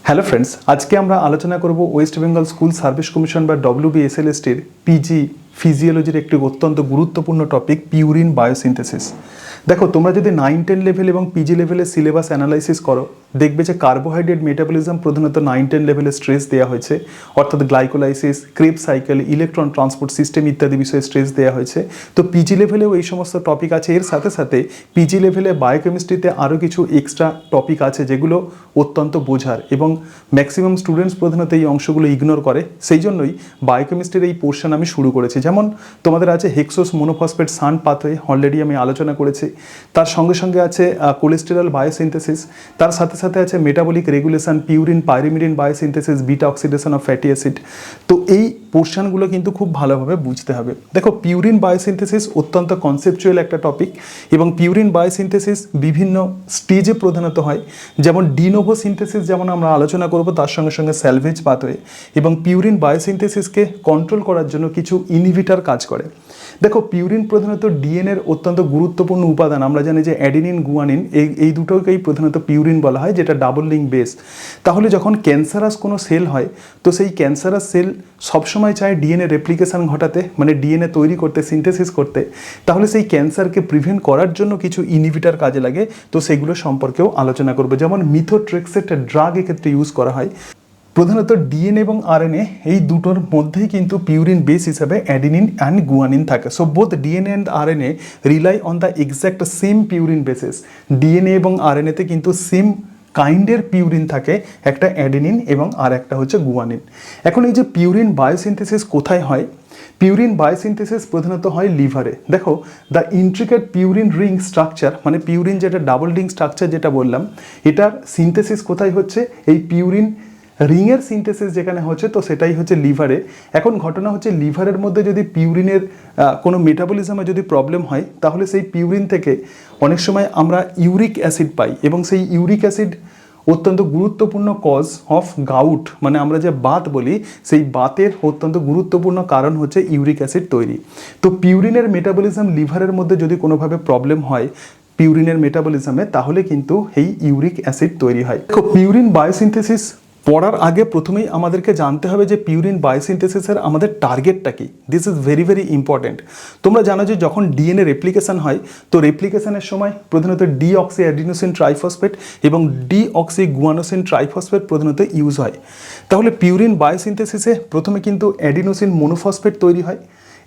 Hello friends, আজকে আমরা আলোচনা করব West Bengal school service commission বা WBSLSTর পিজি ফিজিওলজির একটি অত্যন্ত গুরুত্বপূর্ণ টপিক পিউরিন বায়োসিনথেসিস। দেখো, তোমরা যদি 9-10 লেভেল এবং পিজি লেভেলের সিলেবাস অ্যানালাইসিস করো, দেখবে যে কার্বোহাইড্রেট মেটাবলিজম প্রধানত 9-10 লেভেলে স্ট্রেস দেওয়া হয়েছে, অর্থাৎ glycolysis, Krebs cycle, electron transport system ইত্যাদি বিষয়ে স্ট্রেস দেওয়া হয়েছে। তো পিজি লেভেলেও এই সমস্ত টপিক আছে। এর সাথে সাথে পিজি লেভেলে বায়োকেমিস্ট্রিতে আরও কিছু এক্সট্রা টপিক আছে যেগুলো অত্যন্ত বোঝার, এবং ম্যাক্সিমাম স্টুডেন্টস প্রধানত এই অংশগুলো ইগনোর করে। সেই জন্যই বায়োকেমিস্ট্রির এই পোর্শন আমি শুরু করেছি। যেমন তোমাদের আছে hexose monophosphate shunt pathway, already আমি আলোচনা করেছি। তার সঙ্গে সঙ্গে আছে কোলেস্টেরল বায়োসিনথেসিস, তার সাথে সাথে আছে metabolic regulation, purine pyrimidine biosynthesis, beta oxidation of fatty acid. তো এই পোর্শনগুলো কিন্তু খুব ভালোভাবে বুঝতে হবে। দেখো, পিউরিন বায়োসিনথেসিস অত্যন্ত কনসেপচুয়াল একটা টপিক, এবং পিউরিন বায়োসিনথেসিস বিভিন্ন স্টেজে প্রধানত হয়। যেমন ডিনোভো সিনথেসিস যেমন আমরা আলোচনা করব, তার সঙ্গে সঙ্গে স্যালভেজ পাথওয়ে, এবং পিউরিন বায়োসিনথেসিসকে কন্ট্রোল করার জন্য কিছু ইনহিবিটর কাজ করে। দেখো, পিউরিন প্রধানত ডিএনএর অত্যন্ত গুরুত্বপূর্ণ উপাদান। আমরা জানি যে অ্যাডিনিন, গুয়ানিন এই দুটোকেই প্রধানত পিউরিন বলা হয়, যেটা ডাবল লিঙ্ক বেস। তাহলে যখন ক্যান্সারাস কোনো সেল হয়, তো সেই ক্যান্সারাস সেল সবসময় চায় ডিএনএ রেপ্লিকেশন ঘটাতে, মানে ডিএনএ তৈরি করতে, সিনথেসিস করতে। তাহলে সেই ক্যান্সারকে প্রিভেন্ট করার জন্য কিছু ইনহিবিটর কাজে লাগে। তো সেগুলো সম্পর্কেও আলোচনা করবে। যেমন মিথোট্রেক্সেট ড্রাগ এক্ষেত্রে ইউজ করা হয়। প্রধানত ডিএনএ এবং আরএনএ এই দুটোর মধ্যেই কিন্তু পিউরিন বেস হিসাবে অ্যাডিনিন অ্যান্ড গুয়ানিন থাকে। So both DNA and RNA rely on the exact same purine basis. DNA এবং আরএনএতে কিন্তু সেম কাইন্ডের পিউরিন থাকে, একটা অ্যাডিনিন এবং আর একটা হচ্ছে গুয়ানিন। এখন এই যে পিউরিন বায়োসিনথেসিস কোথায় হয়? পিউরিন বায়োসিনথেসিস প্রধানত হয় লিভারে। দেখো, the intricate purine ring structure, মানে পিউরিন যেটা ডাবল রিং স্ট্রাকচার যেটা বললাম, এটার সিনথেসিস কোথায় হচ্ছে? এই পিউরিন রিংয়ের সিনথেসিস যেখানে হচ্ছে, তো সেটাই হচ্ছে লিভারে। এখন ঘটনা হচ্ছে, লিভারের মধ্যে যদি পিউরিনের কোনো মেটাবলিজমে যদি প্রবলেম হয়, তাহলে সেই পিউরিন থেকে অনেক সময় আমরা ইউরিক অ্যাসিড পাই, এবং সেই ইউরিক অ্যাসিড অত্যন্ত গুরুত্বপূর্ণ কজ অফ গাউট, মানে আমরা যে বাত বলি, সেই বাতের অত্যন্ত গুরুত্বপূর্ণ কারণ হচ্ছে ইউরিক অ্যাসিড তৈরি। তো পিউরিনের মেটাবলিজম লিভারের মধ্যে যদি কোনোভাবে প্রবলেম হয় পিউরিনের মেটাবলিজমে, তাহলে কিন্তু এই ইউরিক অ্যাসিড তৈরি হয়। দেখো, পিউরিন বায়োসিনথেসিস পড়ার আগে প্রথমেই আমাদেরকে জানতে হবে যে পিউরিন বায়োসিনথেসিসের আমাদের টার্গেটটা কি। This is very very important. তোমরা জানো যে যখন ডিএনএ রেপ্লিকেশন হয়, তো রেপ্লিকেশনের সময় প্রধানত ডিঅক্সি অ্যাডিনোসিন ট্রাইফসফেট এবং ডিঅক্সি গুয়ানোসিন ট্রাইফসফেট প্রধানত ইউজ হয়। তাহলে পিউরিন বায়োসিনথেসিসে প্রথমে কিন্তু অ্যাডিনোসিন মোনোফসফেট তৈরি হয়।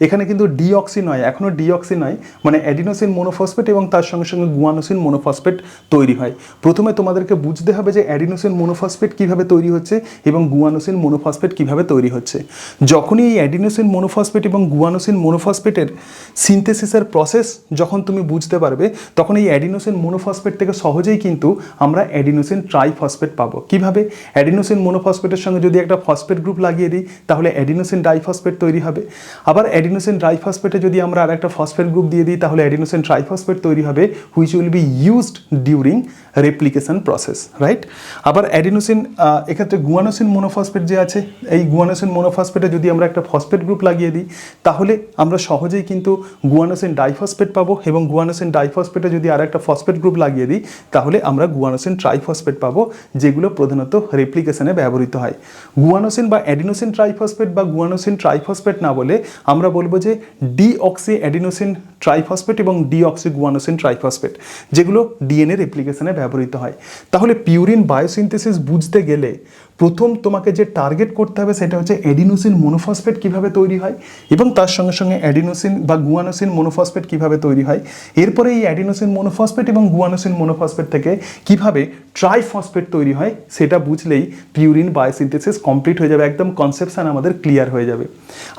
এখানে কিন্তু ডিঅক্সি নয়, এখনও ডিঅক্সি নয়, মানে অ্যাডিনোসিন মোনোফসফেট এবং তার সঙ্গে সঙ্গে গুয়ানোসিন মোনোফসফেট তৈরি হয়। প্রথমে তোমাদেরকে বুঝতে হবে যে অ্যাডিনোসিন মোনোফসফেট কীভাবে তৈরি হচ্ছে এবং গুয়ানোসিন মোনোফসফেট কীভাবে তৈরি হচ্ছে। যখনই এই অ্যাডিনোসিন মোনোফসফেট এবং গুয়ানোসিন মোনোফসফেটের সিনথেসিসের প্রসেস যখন তুমি বুঝতে পারবে, তখন এই অ্যাডিনোসিন মোনোফসফেট থেকে সহজেই কিন্তু আমরা অ্যাডিনোসিন ট্রাইফসফেট পাবো। কীভাবে? অ্যাডিনোসিন মোনোফসফেটের সঙ্গে যদি একটা ফসফেট গ্রুপ লাগিয়ে দিই, তাহলে অ্যাডিনোসিন ডাইফসফেট তৈরি হবে। আবার অ্যাডিনোসিন ডাইফসফেটে যদি আমরা আর একটা ফসফেট গ্রুপ দিয়ে দিই, তাহলে অ্যাডিনোসিন ট্রাইফসফেট তৈরি হবে, which will be used during replication process, right? আবার অ্যাডিনোসিন এক্ষেত্রে গুয়ানোসিন মোনোফসফেট যে আছে, এই গুয়ানোসিন মোনোফসফেটে যদি আমরা একটা ফসফেট গ্রুপ লাগিয়ে দিই, তাহলে আমরা সহজেই কিন্তু গুয়ানোসিন ডাইফসফেট পাবো, এবং গুয়ানোসিন ডাইফসফেটে যদি আর একটা ফসফেট গ্রুপ লাগিয়ে দিই, তাহলে আমরা গুয়ানোসিন ট্রাইফসফেট পাবো, যেগুলো প্রধানত রেপ্লিকেশনে ব্যবহৃত হয়। গুয়ানোসিন বা অ্যাডিনোসিন ট্রাইফসফেট বা গুয়ানোসিন ট্রাইফসফেট না বলে আমরা বলবো যে ডিঅক্সি অ্যাডিনোসিন ট্রাইফসফেট এবং ডিঅক্সি গুয়ানোসিন ট্রাইফসফেট, যেগুলো ডিএনএ রেপ্লিকেশনে ব্যবহৃত হয়। তাহলে পিউরিন বায়োসিনথেসিস বুঝতে গেলে প্রথম তোমাকে যে টার্গেট করতে হবে সেটা হচ্ছে অ্যাডিনোসিন মোনোফসফেট কীভাবে তৈরি হয়, এবং তার সঙ্গে সঙ্গে অ্যাডিনোসিন বা গুয়ানোসিন মোনোফসফেট কীভাবে তৈরি হয়। এরপরে এই অ্যাডিনোসিন মোনোফসফেট এবং গুয়ানোসিন মোনোফসফেট থেকে কীভাবে ট্রাইফসফেট তৈরি হয়, সেটা বুঝলেই পিউরিন বায়োসিনথেসিস কমপ্লিট হয়ে যাবে, একদম কনসেপশন আমাদের ক্লিয়ার হয়ে যাবে।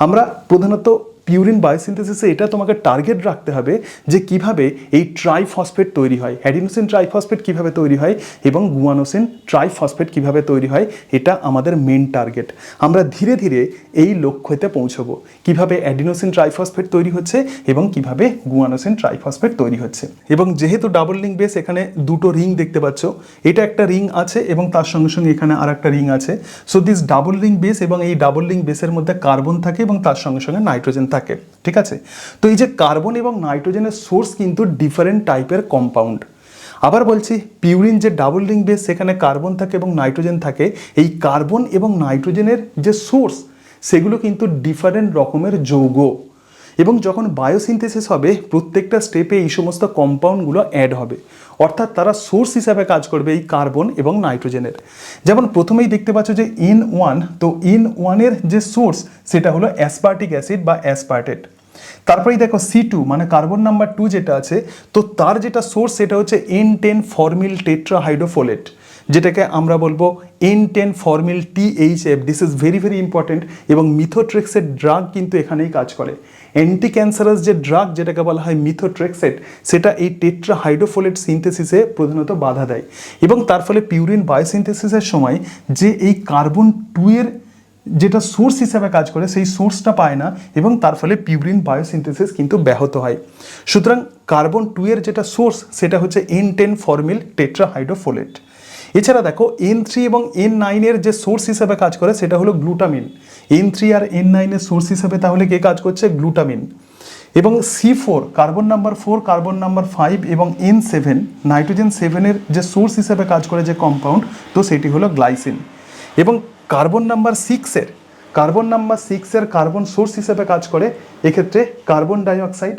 আমরা প্রধানত পিউরিন বায়োসিনথেসিসে এটা তোমাকে টার্গেট রাখতে হবে যে কিভাবে এই ট্রাইফসফেট তৈরি হয়, অ্যাডিনোসিন ট্রাইফসফেট কিভাবে তৈরি হয় এবং গুয়ানোসিন ট্রাইফসফেট কিভাবে তৈরি হয়। এটা আমাদের মেন টার্গেট। আমরা ধীরে ধীরে এই লক্ষ্যতে পৌঁছবো, কিভাবে অ্যাডিনোসিন ট্রাইফসফেট তৈরি হচ্ছে এবং কিভাবে গুয়ানোসিন ট্রাইফসফেট তৈরি হচ্ছে। এবং যেহেতু ডাবল রিং বেস, এখানে দুটো রিং দেখতে পাচ্ছ, এটা একটা রিং আছে এবং তার সঙ্গে সঙ্গে এখানে আর একটা রিং আছে। So this double ring base, এবং এই ডাবল রিং বেসের মধ্যে কার্বন থাকে এবং তার সঙ্গে সঙ্গে নাইট্রোজেন থাকে, ঠিক আছে? তো এই যে কার্বন এবং নাইট্রোজেনের সোর্স কিন্তু ডিফারেন্ট টাইপের কম্পাউন্ড। আবার বলছি পিউরিন যে ডাবল রিং বেস সেখানে কার্বন থাকে এবং নাইট্রোজেন থাকে, এই কার্বন এবং নাইট্রোজেনের যে সোর্স সেগুলো কিন্তু ডিফারেন্ট রকমের যৌগ, এবং যখন বায়োসিনথেসিস হবে প্রত্যেকটা স্টেপে এই সমস্ত কম্পাউন্ডগুলো অ্যাড হবে, অর্থাৎ তারা সোর্স হিসাবে কাজ করবে এই কার্বন এবং নাইট্রোজেনের। যেমন প্রথমেই দেখতে পাচ্ছ যে N1, তো N1-এর যে সোর্স সেটা হলো অ্যাসপার্টিক অ্যাসিড বা অ্যাসপার্টেট। তারপরেই দেখো C2 মানে কার্বন নাম্বার 2 যেটা আছে, তো তার যেটা সোর্স সেটা হচ্ছে N10 ফর্মিল টেট্রাহাইড্রোফোলেট, যেটাকে আমরা বলবো N10 ফর্মিল THF। This is very very important, এবং মিথোট্রেক্সের ড্রাগ কিন্তু এখানেই কাজ করে। অ্যান্টি ক্যান্সারাস যে ড্রাগ যেটাকে বলা হয় মিথোট্রেক্সেট, সেটা এই টেট্রাহাইড্রোফোলেট সিনথেসিসে প্রধানত বাধা দেয়, এবং তার ফলে পিউরিন বায়োসিনথেসিসের সময় যে এই কার্বন 2 এর যেটা সোর্স হিসাবে কাজ করে সেই সোর্সটা পায় না, এবং তার ফলে পিউরিন বায়োসিনথেসিস কিন্তু ব্যাহত হয়। সুতরাং কার্বন 2 এর যেটা সোর্স সেটা হচ্ছে N10 ফর্মিল টেট্রাহাইড্রোফোলেট। এছাড়া দেখো N3 এবং N9 এর যে সোর্স হিসাবে কাজ করে সেটা হলো গ্লুটামিন। N3 আর N9 এর সোর্স হিসাবে তাহলে কে কাজ করছে? গ্লুটামিন। এবং C4 carbon number 4, carbon number 5 এবং N7 নাইট্রোজেন 7 এর যে সোর্স হিসাবে কাজ করে যে কম্পাউন্ড, তো সেটি হলো গ্লাইসিন। এবং কার্বন নাম্বার 6 এর কার্বন সোর্স হিসেবে কাজ করে এক্ষেত্রে কার্বন ডাইঅক্সাইড,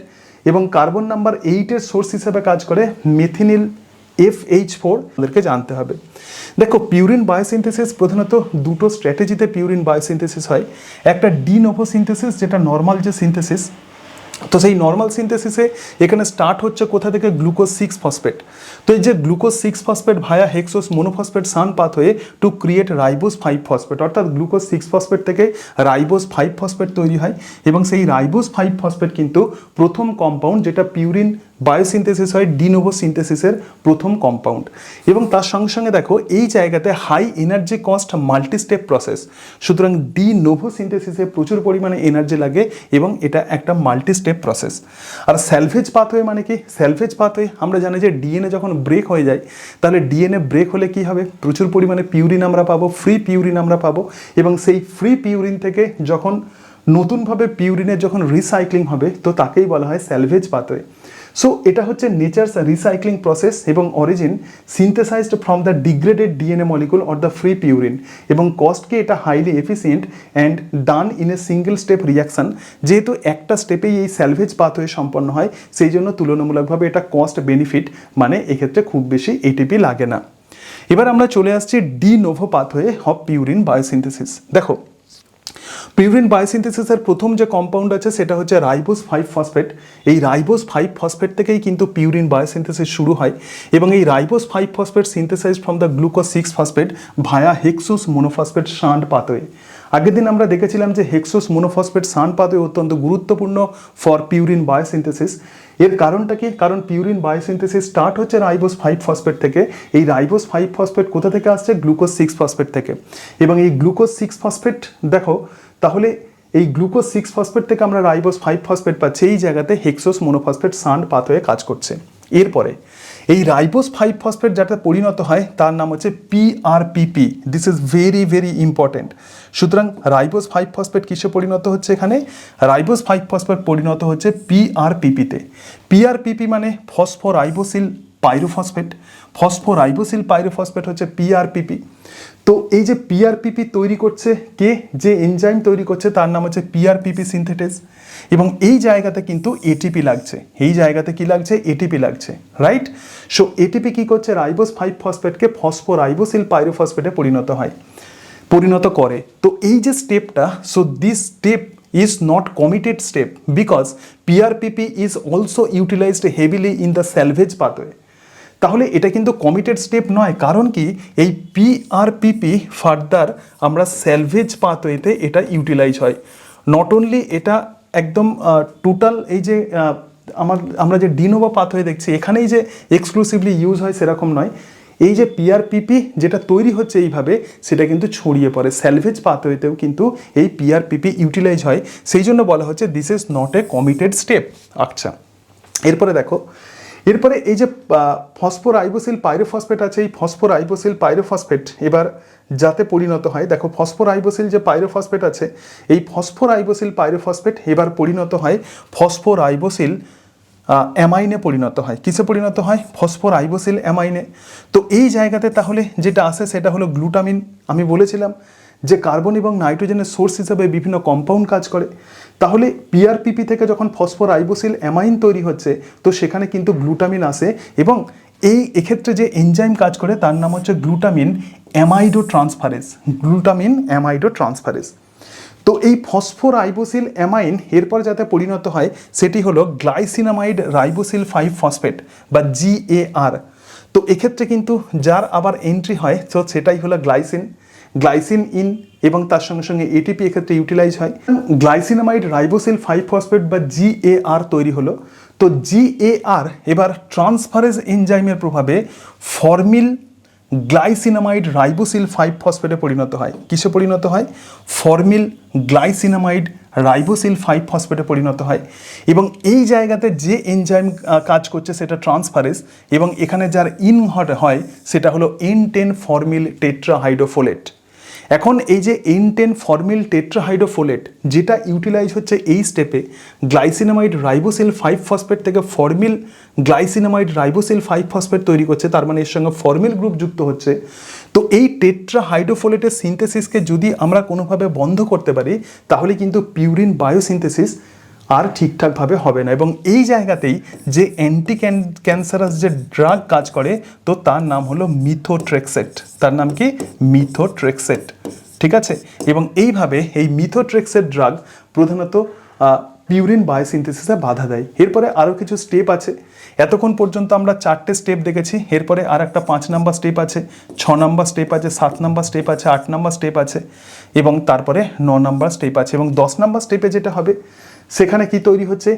এবং কার্বন নাম্বার 8 এর সোর্স হিসেবে কাজ করে মেথিনিল FH4 আমাদেরকে জানতে হবে। দেখো পিউরিন বায়োসিনথেসিস প্রধানত দুটো স্ট্র্যাটেজিতে পিউরিন বায়োসিনথেসিস হয়। একটা ডি নোভো সিনথেসিস, যেটা নর্মাল যে সিনথেসিস, তো সেই নর্মাল সিনথেসিসে এখানে স্টার্ট হচ্ছে কোথা থেকে? Glucose 6 phosphate. তো এই যে গ্লুকোজ 6 ফসফেট ভায়া হেক্সোস মোনোফসফেট সান পাথ হয়ে টু ক্রিয়েট রাইবোজ 5 ফসফেট, অর্থাৎ গ্লুকোজ 6 ফসফেট থেকে রাইবোজ 5 ফসফেট তৈরি হয়, এবং সেই রাইবোজ 5 ফসফেট কিন্তু প্রথম কম্পাউন্ড যেটা পিউরিন বায়োসিনথেসিস হয় ডি নোভো সিনথেসিসের প্রথম কম্পাউন্ড। এবং তার সঙ্গে সঙ্গে দেখো এই জায়গাতে high energy cost multi step process, সুতরাং ডি নোভো সিনথেসিসে প্রচুর পরিমাণে এনার্জি লাগে, এবং এটা একটা মাল্টি স্টেপ প্রসেস। আর স্যালভেজ পাথওয়ে মানে কি? স্যালভেজ পাথওয়ে আমরা জানি যে ডিএনএ যখন ব্রেক হয়ে যায়, তাহলে ডিএনএ ব্রেক হলে কি হবে? প্রচুর পরিমাণে পিউরিন আমরা পাবো, ফ্রি পিউরিন আমরা পাবো, এবং সেই ফ্রি পিউরিন থেকে যখন নতুনভাবে পিউরিনের যখন রিসাইক্লিং হবে, তো তাকেই বলা হয় স্যালভেজ পাথওয়ে। সো এটা হচ্ছে নেচারস রিসাইক্লিং প্রসেস, এবং origin synthesised from the degraded DNA molecule or the free purine, এবং কস্টকে এটা highly efficient and done in a single step reaction. যেহেতু একটা স্টেপেই এই স্যালভেজ পাথওয়ে সম্পন্ন হয়, সেই জন্য তুলনামূলকভাবে এটা কস্ট বেনিফিট, মানে এক্ষেত্রে খুব বেশি এটিপি লাগে না। এবার আমরা চলে আসছি de novo pathway of purine biosynthesis. দেখো পিউরিন বায়োসিনথেসিসের প্রথম যে কম্পাউন্ড আছে সেটা হচ্ছে রাইবোজ 5 ফসফেট। এই রাইবোজ 5 ফসফেট থেকেই কিন্তু পিউরিন বায়োসিনথেসিস শুরু হয়, এবং এই ribose 5 phosphate synthesized from the glucose 6 phosphate via hexose monophosphate shunt pathway. আগের দিন আমরা দেখেছিলাম যে হেক্সোস মোনোফসফেট শান্ট পাথওয়ে অত্যন্ত গুরুত্বপূর্ণ ফর পিউরিন বায়োসিনথেসিস। এর কারণটা কি? কারণ পিউরিন বায়োসিনথেসিস স্টার্ট হচ্ছে রাইবোজ 5 ফসফেট থেকে। এই রাইবোজ 5 ফসফেট কোথা থেকে আসছে? গ্লুকোজ 6 ফসফেট থেকে। এবং এই গ্লুকোজ 6 ফসফেট দেখো, তাহলে এই গ্লুকোজ 6 ফসফেট থেকে আমরা রাইবোজ 5 ফসফেট পাচ্ছি, এই জায়গাতে হেক্সোস মোনোফসফেট শান্ট পাথওয়ে কাজ করছে। এরপরে এই রাইবোজ 5 ফসফেট যাতে পরিণত হয় তার নাম হচ্ছে PRPP। This is very very important. সুতরাং রাইবোজ 5 ফসফেট কিসে পরিণত হচ্ছে? এখানে রাইবোজ 5 ফসফেট পরিণত হচ্ছে PRPP-তে। PRPP মানে ফসফোরাইবোসিল পাইরোফসফেট। ফসফোরাইবোসিল পাইরোফসফেট হচ্ছে PRPP। তো এই যে PRPP তৈরি করছে কে? যে এনজাইম তৈরি করছে তার নাম হচ্ছে PRPP সিনথেটেজ, এবং এই জায়গাতে কিন্তু এটিপি লাগছে। এই জায়গাতে কি লাগছে? এটিপি লাগছে, রাইট? সো এটিপি কি করছে? রাইবোজ 5 ফসফেটকে ফসফোরাইবোসিল পাইরোফসফেটে পরিণত করে। তো এই যে স্টেপটা, so this step is not committed step because PRPP is also utilized heavily in the salvage pathway। তাহলে এটা কিন্তু কমিটেড স্টেপ নয়, কারণ কি? এই PRPP ফার্দার আমরা স্যালভেজ পাথওয়েতে এটা ইউটিলাইজ হয়। নট অনলি এটা একদম টোটাল এই যে আমরা যে ডি নোভো পাথওয়ে দেখছি এখানেই যে এক্সক্লুসিভলি ইউজ হয় সেরকম নয়। এই যে PRPP যেটা তৈরি হচ্ছে এইভাবে, সেটা কিন্তু ছড়িয়ে পড়ে স্যালভেজ পাথওয়েতেও, কিন্তু এই PRPP ইউটিলাইজ হয়। সেই জন্য বলা হচ্ছে this is not a committed step. আচ্ছা, এরপরে দেখো, এরপরে এই যে ফসফোরাইবোসিল পাইরোফসফেট আছে, এই ফসফোরাইবোসিল পাইরোফসফেট এবার যাতে পরিণত হয়, দেখো ফসফোরাইবোসিল যে পাইরোফসফেট আছে, এই ফসফোরাইবোসিল পাইরোফসফেট এবার পরিণত হয় ফসফোরাইবোসিল অ্যামাইনে পরিণত হয়। কিসে পরিণত হয়? ফসফোরাইবোসিল অ্যামাইনে। তো এই জায়গাতে তাহলে যেটা আসে সেটা হলো গ্লুটামিন। আমি বলেছিলাম যে কার্বন এবং নাইট্রোজেনের সোর্স হিসেবে বিভিন্ন কম্পাউন্ড কাজ করে। তাহলে পিআরপিপি থেকে যখন ফসফোরাইবোসিল অ্যামাইন তৈরি হচ্ছে তো সেখানে কিন্তু গ্লুটামিন আসে, এবং এক্ষেত্রে যে এনজাইম কাজ করে তার নাম হচ্ছে glutamine amidotransferase. Glutamine amidotransferase. তো এই ফসফোরাইবোসিল অ্যামাইন এরপর যাতে পরিণত হয় সেটি হলো গ্লাইসিনামাইড রাইবোসিল 5 ফসফেট বা GAR। তো এক্ষেত্রে কিন্তু যার আবার এন্ট্রি হয় তো সেটাই হলো গ্লাইসিন ইন, এবং তার সঙ্গে সঙ্গে এটিপি এক্ষেত্রে ইউটিলাইজ হয়। গ্লাইসিনামাইড রাইবোসিল 5 ফসফেট বা GAR তৈরি হলো। তো GAR এবার ট্রান্সফারেজ এনজাইমের প্রভাবে ফর্মিল গ্লাইসিনামাইড রাইবোসিল 5 ফসফেটে পরিণত হয়। কিসে পরিণত হয়? ফর্মিল গ্লাইসিনামাইড রাইবোসিল 5 ফসফেটে পরিণত হয়। এবং এই জায়গাতে যে এনজাইম কাজ করছে সেটা ট্রান্সফারেজ, এবং এখানে যার হয় সেটা হলো N10 ফর্মিল টেট্রাহাইড্রোফোলেট। এখন এই যে N10 ফর্মিল টেট্রাহাইড্রোফোলেট যেটা ইউটিলাইজ হচ্ছে এই স্টেপে গ্লাইসিনামাইড রাইবোসিল 5 ফসফেট থেকে ফর্মিল গ্লাইসিনামাইড রাইবোসিল 5 ফসফেট তৈরি করছে, তার মানে এর সঙ্গে ফর্মিল গ্রুপ যুক্ত হচ্ছে। তো এই টেট্রাহাইড্রোফোলেটের সিনথেসিসকে যদি আমরা কোনোভাবে বন্ধ করতে পারি তাহলে কিন্তু পিউরিন বায়োসিনথেসিস আর ঠিকঠাকভাবে হবে না। এবং এই জায়গাতেই যে অ্যান্টি ক্যান্সারাস যে ড্রাগ কাজ করে তো তার নাম হলো মিথোট্রেক্সেট। তার নাম কি? মিথোট্রেক্সেট। ঠিক আছে? এবং এইভাবে এই মিথোট্রেক্সেট ড্রাগ প্রধানত পিউরিন বায়োসিনথেসিসে বাধা দেয়। এরপরে আরও কিছু স্টেপ আছে। এতক্ষণ পর্যন্ত আমরা 4টে স্টেপ দেখেছি। এরপরে আর একটা 5 নাম্বার স্টেপ আছে, 6 নাম্বার স্টেপ আছে, 7 নাম্বার স্টেপ আছে, 8 নাম্বার স্টেপ আছে, এবং তারপরে 9 নাম্বার স্টেপ আছে। এবং 10 নাম্বার স্টেপে যেটা হবে সেখানে কি তৈরি হচ্ছে?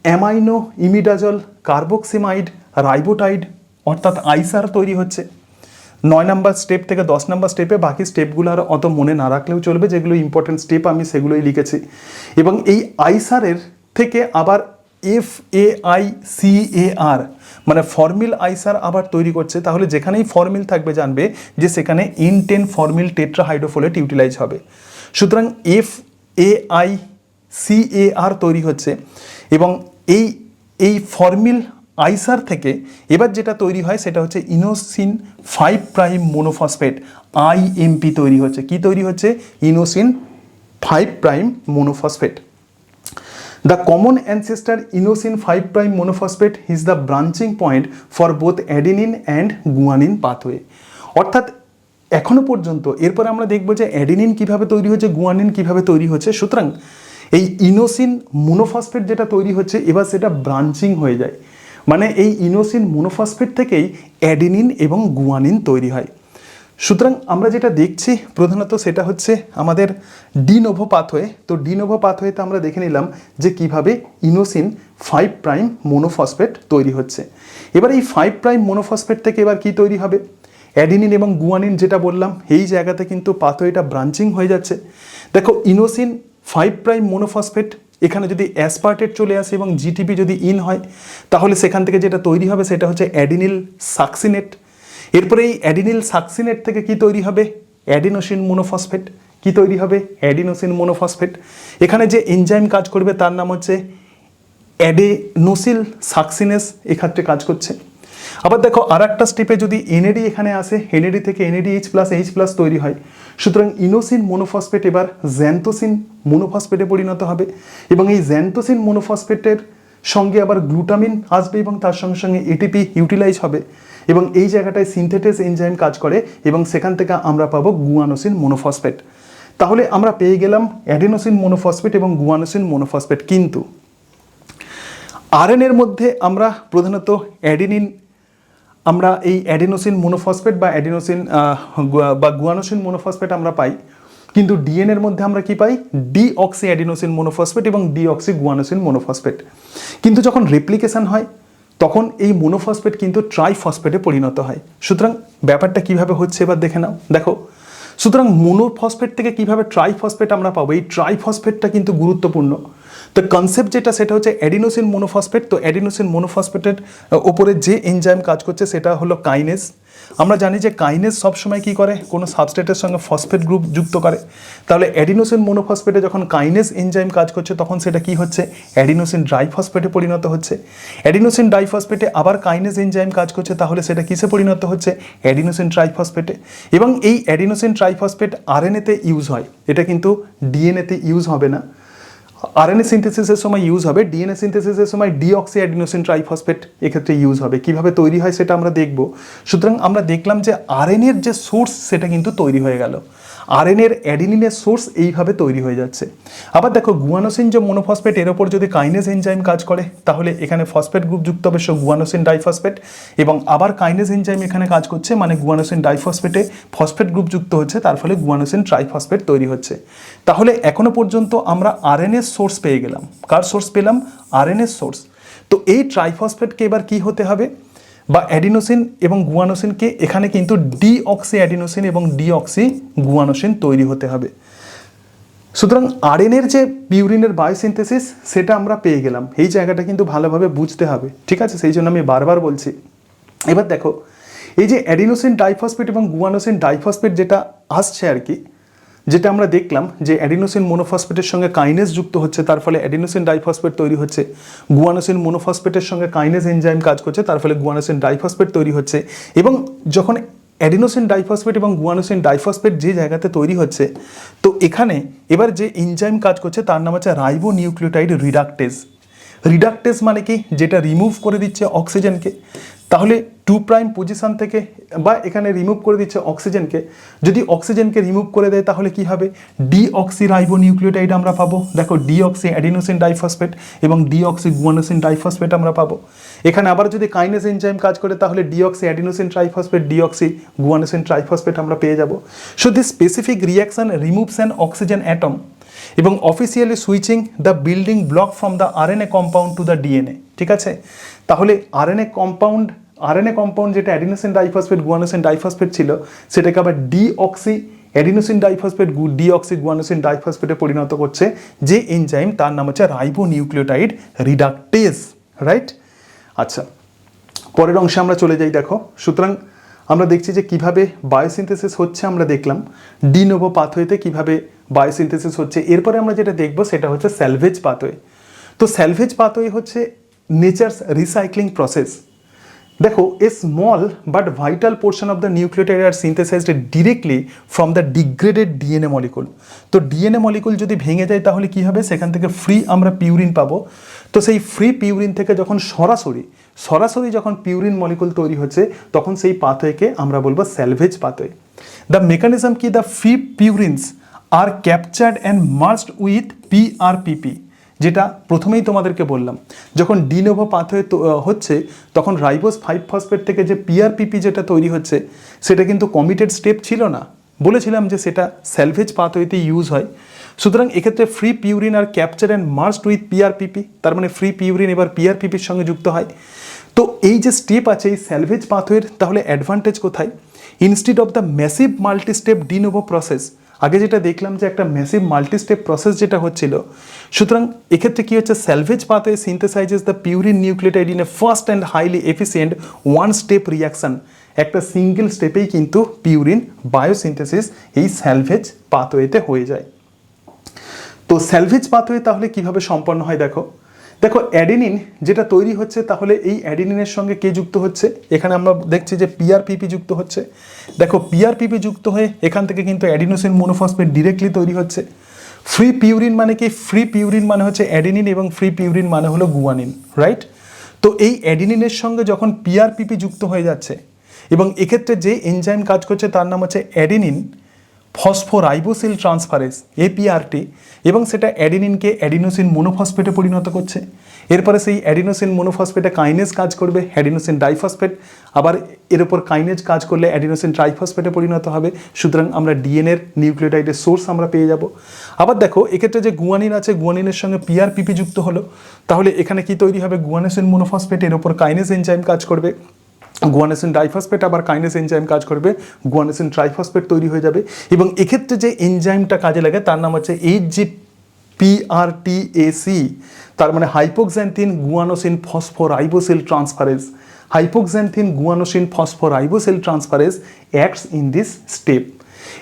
অ্যামাইনো ইমিডাজল কার্বক্সিমাইড রাইবোটাইড অর্থাৎ আইসার তৈরি হচ্ছে। 9 নাম্বার স্টেপ থেকে 10 নাম্বার স্টেপে বাকি স্টেপগুলো আর অত মনে না রাখলেও চলবে, যেগুলো ইম্পর্টেন্ট স্টেপ আমি সেগুলোই লিখেছি। এবং এই আইসারের থেকে আবার FAICAR মানে ফর্মিল আইসার আবার তৈরি করছে। তাহলে যেখানেই ফর্মিল থাকবে জানবে যে সেখানে N10 ফর্মিল টেট্রাহাইড্রোফোলেট ইউটিলাইজ হবে। সুতরাং FAICAR তৈরি হচ্ছে, এবং এই ফর্মিল আইসার থেকে এবার যেটা তৈরি হয় সেটা হচ্ছে ইনোসিন 5 প্রাইম মোনোফসফেট IMP তৈরি হচ্ছে। কি তৈরি হচ্ছে? Inosine 5 prime monophosphate. The common ancestor inosine 5 prime monophosphate is the branching point for both adenine and guanine pathway। অর্থাৎ এখনো পর্যন্ত এরপরে আমরা দেখব যে অ্যাডেনিন কিভাবে তৈরি হচ্ছে, গুয়ানিন কিভাবে তৈরি হচ্ছে। সুতরাং এই ইনোসিন মোনোফসফেট যেটা তৈরি হচ্ছে এবার সেটা ব্রাঞ্চিং হয়ে যায়, মানে এই ইনোসিন মোনোফসফেট থেকেই অ্যাডেনিন এবং গুয়ানিন তৈরি হয়। সুতরাং আমরা যেটা দেখছি প্রধানত সেটা হচ্ছে আমাদের ডিনোভো পাথওয়ে। তো ডিনোভো পাথওয়েতে আমরা দেখে নিলাম যে কিভাবে ইনোসিন 5 প্রাইম মোনোফসফেট তৈরি হচ্ছে। এবার এই 5 প্রাইম মোনোফসফেট থেকে এবার কি তৈরি হবে? অ্যাডেনিন এবং গুয়ানিন যেটা বললাম এই জায়গাতে কিন্তু পাথওয়েটা ব্রাঞ্চিং হয়ে যাচ্ছে। দেখো ইনোসিন 5 প্রাইম মোনোফসফেট এখানে যদি অ্যাসপার্টেট চলে আসে এবং জিটিপি যদি ইন হয় তাহলে সেখান থেকে যেটা তৈরি হবে সেটা হচ্ছে অ্যাডিনিল সাকসিনেট। এরপরে এই অ্যাডিনিল সাকসিনেট থেকে কি তৈরি হবে? অ্যাডিনোসিন মোনোফসফেট। কি তৈরি হবে? অ্যাডিনোসিন মোনোফসফেট। এখানে যে এনজাইম কাজ করবে তার নাম হচ্ছে অ্যাডেনোসিল সাকসিনেস, এক্ষেত্রে কাজ করছে। আবার দেখো আর একটা স্টেপে যদি এনএডি এখানে আসে, এনএডি থেকে NADH প্লাস H প্লাস তৈরি হয়। সুতরাং ইনোসিন মোনোফসফেট এবার জ্যান্থোসিন মোনোফসফেটে পরিণত হবে, এবং এই জ্যান্থোসিন মোনোফসফেটের সঙ্গে আবার গ্লুটামিন আসবে এবং তার সঙ্গে সঙ্গে এটিপি ইউটিলাইজ হবে, এবং এই জায়গাটায় সিনথেটেস এনজাইম কাজ করে এবং সেখান থেকে আমরা পাবো গুয়ানোসিন মোনোফসফেট। তাহলে আমরা পেয়ে গেলাম অ্যাডেনোসিন মোনোফসফেট এবং গুয়ানোসিন মোনোফসফেট। কিন্তু আরএনএর মধ্যে আমরা প্রধানত আমরা এই অ্যাডেনোসিন মোনোফসফেট বা অ্যাডেনোসিন বা গুয়ানোসিন মোনোফসফেট আমরা পাই, কিন্তু ডিএনএর মধ্যে আমরা কি পাই? ডিঅক্সি অ্যাডেনোসিন মোনোফসফেট এবং ডিঅক্সি গুয়ানোসিন মোনোফসফেট। কিন্তু যখন রেপ্লিকেশন হয় তখন এই মোনোফসফেট কিন্তু ট্রাইফসফেটে পরিণত হয়। সুতরাং ব্যাপারটা কিভাবে হচ্ছে এবার দেখে নাও। দেখো, সুতরাং মোনোফসফেট থেকে কিভাবে ট্রাইফসফেট আমরা পাবো, এই ট্রাইফসফেটটা কিন্তু গুরুত্বপূর্ণ। তো কনসেপ্ট যেটা সেটা হচ্ছে অ্যাডিনোসিন মোনোফসফেট। তো অ্যাডিনোসিন মোনোফসফেটের ওপরে যে এনজাইম কাজ করছে সেটা হলো কাইনেজ, আমরা জানি যে কাইনেজ সবসময় কী করে, কোনো সাবস্ট্রেটের সঙ্গে ফসফেট গ্রুপ যুক্ত করে। তাহলে অ্যাডিনোসিন মোনোফসফেটে যখন কাইনেজ এনজাইম কাজ করছে তখন সেটা কি হচ্ছে, অ্যাডিনোসিন ডাইফসফেটে পরিণত হচ্ছে। অ্যাডিনোসিন ডাইফসফেটে আবার কাইনেজ এনজাইম কাজ করছে, তাহলে সেটা কিসে পরিণত হচ্ছে, অ্যাডিনোসিন ট্রাইফসফেটে। এবং এই অ্যাডিনোসিন ট্রাইফসফেট আরএনএতে ইউজ হয়, এটা কিন্তু ডিএনএতে ইউজ হবে না। আরএনএ সিনথেসিসের সময় ইউজ হবে, ডিএনএ সিনথেসিসের সময় ডিঅক্সি অ্যাডিনোসিন ট্রাইফসফেট এক্ষেত্রে ইউজ হবে। কিভাবে তৈরি হয় সেটা আমরা দেখব। সুতরাং আমরা দেখলাম যে আরএনএর যে সোর্স সেটা কিন্তু তৈরি হয়ে গেল, আরএনএর অ্যাডিনিনের সোর্স এইভাবে তৈরি হয়ে যাচ্ছে। আবার দেখো গুয়ানোসিন যে মোনোফসফেট, এর ওপর যদি কাইনেজ এনজাইম কাজ করে তাহলে এখানে ফসফেট গ্রুপ যুক্ত হবে, গুয়ানোসিন ডাইফসফেট। এবং আবার কাইনেজ এনজাইম এখানে কাজ করছে, মানে গুয়ানোসিন ডাইফসফেটে ফসফেট গ্রুপ যুক্ত হচ্ছে, তার ফলে গুয়ানোসিন ট্রাইফসফেট তৈরি হচ্ছে। তাহলে এখনো পর্যন্ত আমরা আরএনএর সোর্স পেয়ে গেলাম। কার সোর্স পেলাম, আরএনএর সোর্স। তো এই ট্রাইফসফেটকে এবার কি হতে হবে, বা অ্যাডিনোসিন এবং গুয়ানোসিনকে এখানে কিন্তু ডিঅক্সি অ্যাডিনোসিন এবং ডিঅক্সি গুয়ানোসিন তৈরি হতে হবে। সুতরাং আরএনএর যে পিউরিনের বায়োসিনথেসিস সেটা আমরা পেয়ে গেলাম, এই জায়গাটা কিন্তু ভালোভাবে বুঝতে হবে, ঠিক আছে? সেই জন্য আমি বারবার বলছি। এবার দেখো এই যে অ্যাডিনোসিন ডাইফসফেট এবং গুয়ানোসিন ডাইফসফেট যেটা আসছে আর কি, যেটা আমরা দেখলাম যে অ্যাডিনোসিন মোনোফসফেটের সঙ্গে কাইনেজ যুক্ত হচ্ছে, তার ফলে অ্যাডিনোসিন ডাইফসফেট তৈরি হচ্ছে। গুয়ানোসিন মোনোফসফেটের সঙ্গে কাইনেজ এনজাইম কাজ করছে, তার ফলে গুয়ানোসিন ডাইফসফেট তৈরি হচ্ছে। এবং যখন অ্যাডিনোসিন ডাইফসফেট এবং গুয়ানোসিন ডাইফসফেট যে জায়গাতে তৈরি হচ্ছে, তো এখানে এবার যে এনজাইম কাজ করছে তার নাম হচ্ছে রাইবো নিউক্লিওটাইড রিডাকটেজ। রিডাকটেজ মানে কি, যেটা রিমুভ করে দিচ্ছে অক্সিজেনকে। তাহলে 2' পজিশন থেকে বা এখানে রিমুভ করে দিচ্ছে অক্সিজেনকে। যদি অক্সিজেনকে রিমুভ করে দেয় তাহলে কি হবে, ডিঅক্সি রাইবো নিউক্লিওটাইড আমরা পাবো। দেখো ডিঅক্সি অ্যাডিনোসিন ডাইফসফেট এবং ডিঅক্সি গুয়ানোসিন ডাইফসফেট আমরা পাবো। এখানে আবার যদি কাইনেজ এনজাইম কাজ করে তাহলে deoxyadenosine triphosphate, deoxyguanosine triphosphate আমরা পেয়ে যাব। So this specific reaction removes an oxygen atom এবং officially switching the building block from the RNA compound to the DNA, ঠিক আছে? তাহলে আরএনএ কম্পাউন্ড যেটা অ্যাডিনোসিন ডাইফসফেট গুয়ানোসিন ডাইফসফেট ছিল, সেটাকে আবার deoxyadenosine diphosphate deoxyguanosine ডাইফসফেটে পরিণত করছে যে এনজাইম, তার নাম হচ্ছে রাইবো নিউক্লিওটাইড রিডাকটেজ, রাইট? আচ্ছা, পরের অংশে আমরা চলে যাই। দেখো সুতরাং আমরা দেখছি যে কিভাবে বায়োসিনথেসিস হচ্ছে, আমরা দেখলাম ডি নোভো পাথওয়েতে কিভাবে বায়োসিনথেসিস হচ্ছে। এরপরে আমরা যেটা দেখব সেটা হচ্ছে স্যালভেজ পাথওয়ে। তো স্যালভেজ পাথওয়ে হচ্ছে নেচারস রিসাইক্লিং প্রসেস। দেখো a small but vital portion of the nucleotide are synthesized directly from the degraded DNA molecule. তো ডিএনএ মলিকুল যদি ভেঙে যায় তাহলে কি হবে, সেখান থেকে ফ্রি আমরা পিউরিন পাবো। তো সেই ফ্রি পিউরিন থেকে যখন সরাসরি যখন পিউরিন মলিকুল তৈরি হচ্ছে তখন সেই পাথওয়েকে আমরা বলবো স্যালভেজ পাথওয়ে। দ্য মেকানিজম কি, the free purines are captured and merged with PRPP, যেটা প্রথমেই তোমাদেরকে বললাম, যখন ডি নোভো পাথওয়ে হচ্ছে তখন রাইবোজ 5 ফসফেট থেকে যে পিআরপিপি যেটা তৈরি হচ্ছে সেটা কিন্তু কমিটেড স্টেপ ছিল না, বলেছিলাম যে সেটা স্যালভেজ পাথওয়েতে ইউজ হয়। সুতরাং এক্ষেত্রে free purine are capture and merged with PRPP, তার মানে ফ্রি পিউরিন এবার পিআরপিপির সঙ্গে যুক্ত হয়। তো এই যে স্টেপ আছে এই স্যালভেজ পাথওয়ের, তাহলে অ্যাডভান্টেজ কোথায়? Instead of the massive multi step D novo process, আগে যেটা দেখলাম যে একটা ম্যাসিভ মাল্টি স্টেপ প্রসেস যেটা হচ্ছিল, সুতরাং এক্ষেত্রে কি হচ্ছে, salvage pathway সিনথেসাইজেস the purine nucleotide in a fast and highly efficient one step reaction. একটা সিঙ্গেল স্টেপেই কিন্তু পিউরিন বায়োসিনথেসিস এই স্যালভেজ পাথওয়েতে হয়ে যায়। তো স্যালভেজ পাথওয়ে তাহলে কিভাবে সম্পন্ন হয়, দেখো অ্যাডেনিন যেটা তৈরি হচ্ছে, তাহলে এই অ্যাডেনিনের সঙ্গে কে যুক্ত হচ্ছে, এখানে আমরা দেখছি যে পিআরপিপি যুক্ত হচ্ছে। দেখো পিআরপিপি যুক্ত হয়ে এখান থেকে কিন্তু অ্যাডিনোসিন মোনোফসফেট ডিরেক্টলি তৈরি হচ্ছে। ফ্রি পিউরিন মানে কি, ফ্রি পিউরিন মানে হচ্ছে অ্যাডেনিন এবং ফ্রি পিউরিন মানে হলো গুয়ানিন, রাইট? তো এই অ্যাডেনিনের সঙ্গে যখন পিআরপিপি যুক্ত হয়ে যাচ্ছে এবং এক্ষেত্রে যে এনজাইম কাজ করছে তার নাম হচ্ছে অ্যাডেনিন ফসফোরাইবোসিল ট্রান্সফারেজ এপিআরটি, এবং সেটা অ্যাডেনিনকে অ্যাডিনোসিন মোনোফসফেটে পরিণত করছে। এরপরে সেই অ্যাডিনোসিন মোনোফসফেটে কাইনেজ কাজ করবে, অ্যাডিনোসিন ডাইফসফেট, আবার এর উপর কাইনেজ কাজ করলে অ্যাডিনোসিন ট্রাইফসফেটে পরিণত হবে। সুতরাং আমরা ডিএনএর নিউক্লিওটাইডের সোর্স আমরা পেয়ে যাব। আবার দেখো এক্ষেত্রে যে গুয়ানিন আছে, গুয়ানিনের সঙ্গে পিআরপিপি যুক্ত হলো, তাহলে এখানে কি তৈরি হবে, গুয়ানোসিন মোনোফসফেট, এর উপর কাইনেজ এনজাইম কাজ করবে, গুয়ানোসিন ডাইফসফেট, আবার কাইনেজ এনজাইম কাজ করবে, গুয়ানোসিন ট্রাইফসফেট তৈরি হয়ে যাবে। এবং এক্ষেত্রে যে এনজাইমটা কাজে লাগে তার নাম হচ্ছে HGPRTAC, তার মানে hypoxanthine guanosine phosphoribosyl transferase. Hypoxanthine guanosine phosphoribosyl transferase acts in this step.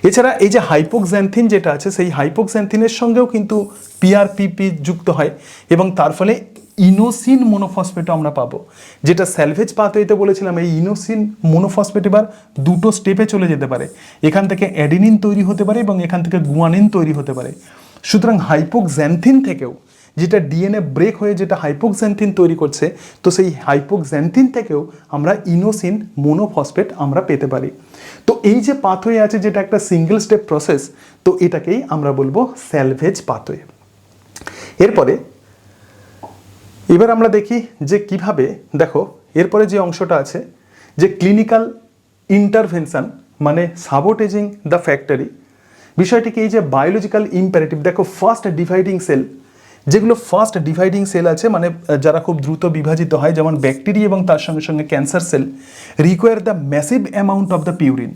এছাড়া এই যে হাইপোক্স্যান্থিন যেটা আছে সেই হাইপোক্স্যান্থিনের সঙ্গেও কিন্তু পিআরপিপি যুক্ত হয় এবং তার ফলে ইনোসিন মোনোফসফেটও আমরা পাবো, যেটা স্যালভেজ পাথওয়েতে বলেছিলাম। এই ইনোসিন মোনোফসফেট এবার দুটো স্টেপে চলে যেতে পারে, এখান থেকে অ্যাডিনিন তৈরি হতে পারে এবং এখান থেকে গুয়ানিন তৈরি হতে পারে। সুতরাং হাইপোক্স্যান্থিন থেকেও, যেটা ডিএনএ ব্রেক হয়ে যেটা হাইপোক্স্যান্থিন তৈরি করছে, তো সেই হাইপোক্স্যান্থিন থেকেও আমরা ইনোসিন মোনোফসফেট আমরা পেতে পারি। তো এই যে পাথওয়ে আছে যেটা একটা সিঙ্গেল স্টেপ প্রসেস, তো এটাকেই আমরা বলবো স্যালভেজ পাথওয়ে। এরপরে এবার আমরা দেখি যে কিভাবে, দেখো এরপরে যে অংশটা আছে যে ক্লিনিক্যাল ইন্টারভেনশন মানে সাবোটেজিং দ্য ফ্যাক্টরি, বিষয়টিকে এই যে বায়োলজিক্যাল ইম্পারেটিভ, দেখো ফার্স্ট ডিভাইডিং সেল, যেগুলো ফার্স্ট ডিভাইডিং সেল আছে মানে যারা খুব দ্রুত বিভাজিত হয়, যেমন ব্যাকটেরিয়া এবং তার সঙ্গে সঙ্গে cancer cell, require the massive amount of the purine.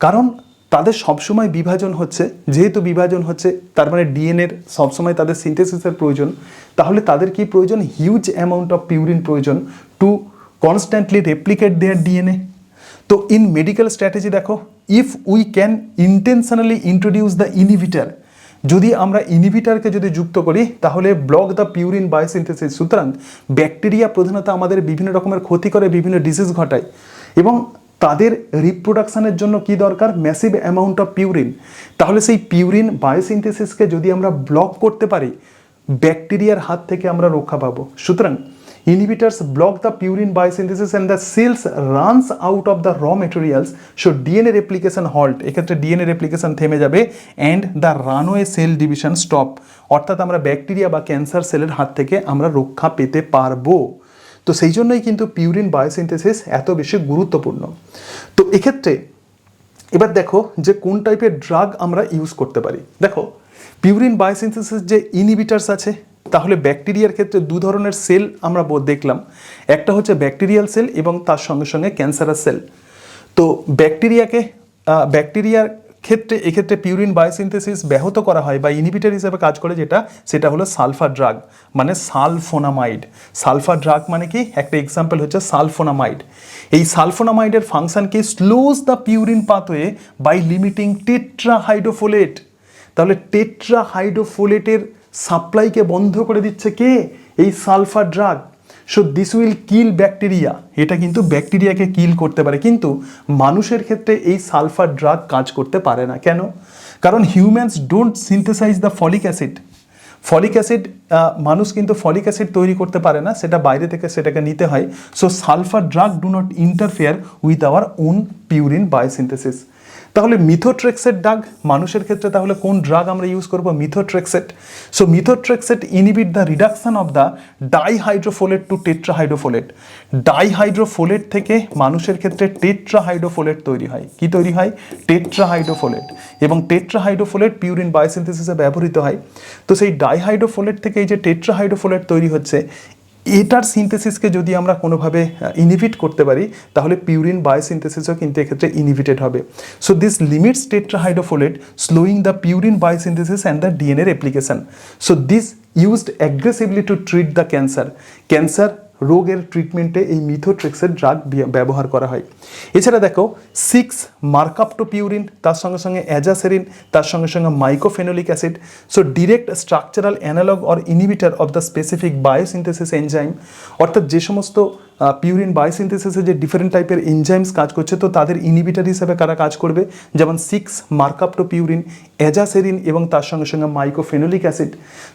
কারণ তাদের সবসময় বিভাজন হচ্ছে, যেহেতু বিভাজন হচ্ছে তার মানে ডিএনএর সবসময় তাদের সিনথেসিসের প্রয়োজন, তাহলে তাদের কি প্রয়োজন? হিউজ অ্যামাউন্ট অফ পিউরিন প্রয়োজন টু কনস্ট্যান্টলি রেপ্লিকেট দেয়ার ডিএনএ। তো ইন মেডিকেল স্ট্র্যাটেজি দেখো, if we can intentionally introduce the inhibitor, যদি আমরা ইনহিবিটারকে যদি যুক্ত করি তাহলে ব্লক দ্য পিউরিন বায়োসিনথেসিস। সুতরাং ব্যাকটেরিয়া প্রধানত আমাদের বিভিন্ন রকমের ক্ষতি করে, বিভিন্ন ডিজিজ ঘটায় এবং তাদের রিপ্রোডাকশনের জন্য কি দরকার? Massive amount of purine. তাহলে সেই পিউরিন বায়োসিনথেসিসকে যদি আমরা ব্লক করতে পারি, ব্যাকটেরিয়ার হাত থেকে আমরা রক্ষা পাবো। সুতরাং inhibitors block the purine biosynthesis and the cells runs out of the raw materials, so DNA replication halt, এক্ষেত্রে DNA replication থেমে যাবে and the runaway cell division stop, অর্থাৎ আমরা ব্যাকটেরিয়া বা ক্যান্সার সেলের হাত থেকে আমরা রক্ষা পেতে পারবো। তো সেই জন্যই কিন্তু পিউরিন বায়োসিনথেসিস এত বেশি গুরুত্বপূর্ণ। তো এক্ষেত্রে এবার দেখো যে কোন টাইপের ড্রাগ আমরা ইউজ করতে পারি। দেখো পিউরিন বায়োসিনথেসিস যে ইনহিবিটার্স আছে, তাহলে ব্যাকটেরিয়ার ক্ষেত্রে দু ধরনের সেল আমরা দেখলাম, একটা হচ্ছে ব্যাকটেরিয়াল সেল এবং তার সঙ্গে সঙ্গে ক্যান্সারাস সেল। তো ব্যাকটেরিয়ার ক্ষেত্রে এক্ষেত্রে পিউরিন বায়োসিনথেসিস ব্যাহত করা হয় বা ইনহিবিটর হিসেবে কাজ করে যেটা, সেটা হলো সালফার ড্রাগ মানে সালফোনামাইড। সালফার ড্রাগ মানে কি? একটা এক্সাম্পল হচ্ছে সালফোনামাইড। এই সালফোনামাইডের ফাংশন কি? Slows the purine pathway by limiting tetrahydrofolate. তাহলে টেট্রাহাইড্রোফোলেটের সাপ্লাইকে বন্ধ করে দিচ্ছে কে? এই sulphur drug. So this will kill bacteria, এটা কিন্তু ব্যাকটেরিয়াকে কিল করতে পারে, কিন্তু মানুষের ক্ষেত্রে এই সালফার ড্রাগ কাজ করতে পারে না। কেন? কারণ humans don't synthesise the folic acid. Folic acid মানুষ কিন্তু ফলিক অ্যাসিড তৈরি করতে পারে না, সেটা বাইরে থেকে সেটাকে নিতে হয়। So sulphur drug do not interfere with our own purine biosynthesis. তাহলে মিথোট্রেক্সেট ড্রাগ মানুষের ক্ষেত্রে তাহলে কোন ড্রাগ আমরা ইউজ করব? Methotrexate. So methotrexate inhibit the reduction of the dihydrofolate to tetrahydrofolate. Dihydrofolate থেকে মানুষের ক্ষেত্রে টেট্রাহাইড্রোফোলেট তৈরি হয়। কি তৈরি হয়? টেট্রাহাইড্রোফোলেট। এবং টেট্রাহাইড্রোফোলেট পিউরিন বায়োসিনথেসিসে ব্যবহৃত হয়। তো সেই ডাইহাইড্রোফোলেট থেকে এই যে টেট্রাহাইড্রোফোলেট তৈরি হচ্ছে, এটার সিনথেসিসকে যদি আমরা কোনোভাবে ইনহিবিট করতে পারি তাহলে পিউরিন বায়োসিনথেসিসও কিন্তু এক্ষেত্রে ইনহিবিটেড হবে। So this limits tetrahydrofolate slowing the purine biosynthesis and the DNA replication. So this used aggressively to treat the cancer. Cancer রোগের ট্রিটমেন্টে এই মিথোট্রেক্সের ড্রাগ ব্যবহার করা হয়। এছাড়া দেখো 6 মার্কাপটোপিউরিন, তার সঙ্গে সঙ্গে অ্যাজাসেরিন, তার সঙ্গে সঙ্গে mycophenolic acid. So direct structural analogue or inhibitor of the specific biosynthesis enzyme, অর্থাৎ যে সমস্ত পিউরিন বায়োসিনথেসিসে যে ডিফারেন্ট টাইপের এনজাইমস কাজ করছে, তো তাদের ইনহিবিটার হিসেবে কারা কাজ করবে? যেমন 6 মার্কাপটোপিউরিন, অ্যাজাসেরিন এবং তার সঙ্গে সঙ্গে মাইকোফেনোলিক অ্যাসিড।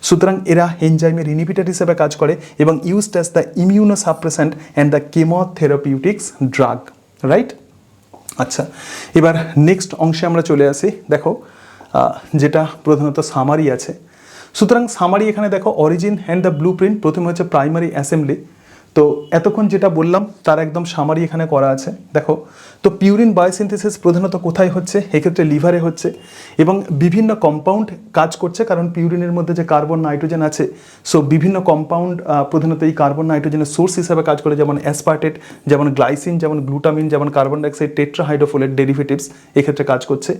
সুতরাং এরা এনজাইমের ইনহিবিটার হিসেবে কাজ করে এবং used as the immunosuppressant and the chemotherapeutics drug, right? আচ্ছা, এবার নেক্সট অংশে আমরা চলে আসি। দেখো যেটা প্রধানত সামারি আছে। সুতরাং সামারি এখানে দেখো origin and the blue print, প্রথমে হচ্ছে প্রাইমারি অ্যাসেম্বলি। তো এতক্ষণ যেটা বললাম তার একদম সামারি এখানে করা আছে। দেখো তো পিউরিন বায়োসিনথেসিস প্রধানত কোথায় হচ্ছে? এক্ষেত্রে লিভারে হচ্ছে এবং বিভিন্ন কম্পাউন্ড কাজ করছে, কারণ পিউরিনের মধ্যে যে কার্বন নাইট্রোজেন আছে, সো বিভিন্ন কম্পাউন্ড প্রধানত এই কার্বন নাইট্রোজেনের সোর্স হিসাবে কাজ করে, যেমন অ্যাসপার্টেট, যেমন গ্লাইসিন, যেমন গ্লুটামিন, যেমন কার্বন ডাইঅক্সাইড, টেট্রাহাইড্রোফোলেট ডেরিভেটিভস এক্ষেত্রে কাজ করছে।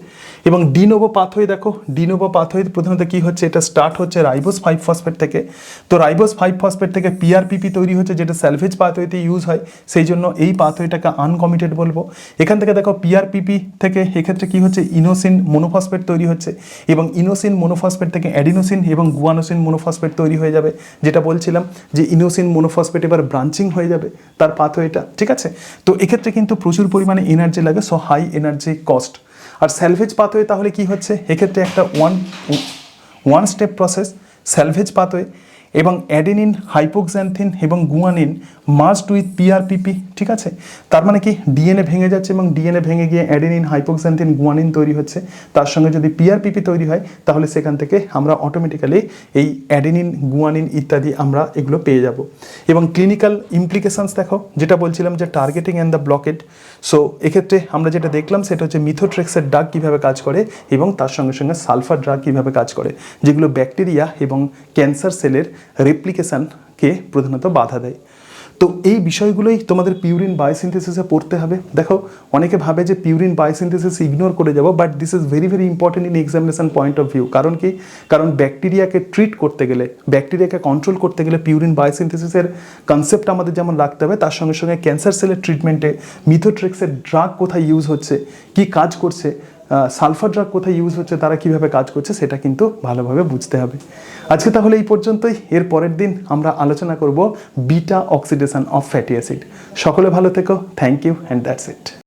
এবং ডিনোভো পাথওয়ে, দেখো ডিনোভো পাথওয়ে প্রধানত কী হচ্ছে? এটা স্টার্ট হচ্ছে রাইবোজ 5 ফসফেট থেকে। তো রাইবোজ 5 ফসফেট থেকে পিআরপিপি তৈরি হচ্ছে, যেটা স্যালভেজ পাথওয়েতে ইউজ হয়, সেই জন্য এই পাথওয়েটাকে আনকমিটেড বলবো। এখান থেকে দেখো পিআরপিপি থেকে এক্ষেত্রে কি হচ্ছে, ইনোসিন মোনোফসফেট তৈরি হচ্ছে, এবং ইনোসিন মোনোফসফেট থেকে অ্যাডিনোসিন এবং গুয়ানোসিন মোনোফসফেট তৈরি হয়ে যাবে, যেটা বলছিলাম যে ইনোসিন মোনোফসফেট এবার ব্রাঞ্চিং হয়ে যাবে তার পাথওয়েটা, ঠিক আছে। তো এক্ষেত্রে কিন্তু প্রচুর পরিমাণে এনার্জি লাগে, সো হাই এনার্জি কস্ট। আর স্যালভেজ পাথওয়ে তাহলে কি হচ্ছে, এক্ষেত্রে একটা one step process salvage pathway, এবং অ্যাডেনিন, হাইপোক্স্যান্থিন এবং গুয়ানিন মাস্ট উইথ পিআরপিপি, ঠিক আছে। তার মানে কি ডিএনএ ভেঙে যাচ্ছে এবং ডিএনএ ভেঙে গিয়ে অ্যাডেনিন, হাইপোক্স্যান্থিন, গুয়ানিন তৈরি হচ্ছে, তার সঙ্গে যদি পিআরপিপি তৈরি হয় তাহলে সেখান থেকে আমরা অটোমেটিক্যালি এই অ্যাডেনিন, গুয়ানিন ইত্যাদি আমরা এগুলো পেয়ে যাব। এবং ক্লিনিক্যাল ইমপ্লিকেশনস দেখো, যেটা বলছিলাম যে targeting and the blocked. So এক্ষেত্রে আমরা যেটা দেখলাম সেটা হচ্ছে মিথোট্রেক্সের ড্রাগ কীভাবে কাজ করে এবং তার সঙ্গে সঙ্গে সালফার ড্রাগ কীভাবে কাজ করে, যেগুলো ব্যাকটেরিয়া এবং ক্যান্সার সেলের রেপ্লিকেশনকে প্রধানত বাধা দেয়। তো এই বিষয়গুলোই তোমাদের পিউরিন বায়োসিনথেসিসে পড়তে হবে। দেখো অনেকে ভাবে যে পিউরিন বায়োসিনথেসিস ইগনোর করে যাব, but this is very very important in examination point of view. কারণ কি, কারণ ব্যাকটেরিয়াকে ট্রিট করতে গেলে, ব্যাকটেরিয়াকে কন্ট্রোল করতে গেলে পিউরিন বায়োসিনথেসিসের কনসেপ্ট আমাদের যেমন রাখতে হবে, তার সঙ্গে সঙ্গে ক্যান্সার সেলের ট্রিটমেন্টে মিথোট্রেক্সের ড্রাগ কোথায় ইউজ হচ্ছে, কি কাজ করছে, সালফার ড্রাগ কোথায় ইউজ হচ্ছে, তারা কিভাবে কাজ করছে, সেটা কিন্তু ভালোভাবে বুঝতে হবে। আজকে তাহলে এই পর্যন্তই। এর পরের দিন আমরা আলোচনা করব beta oxidation of fatty acid. সকলে ভালো থেকো, thank you and that's it.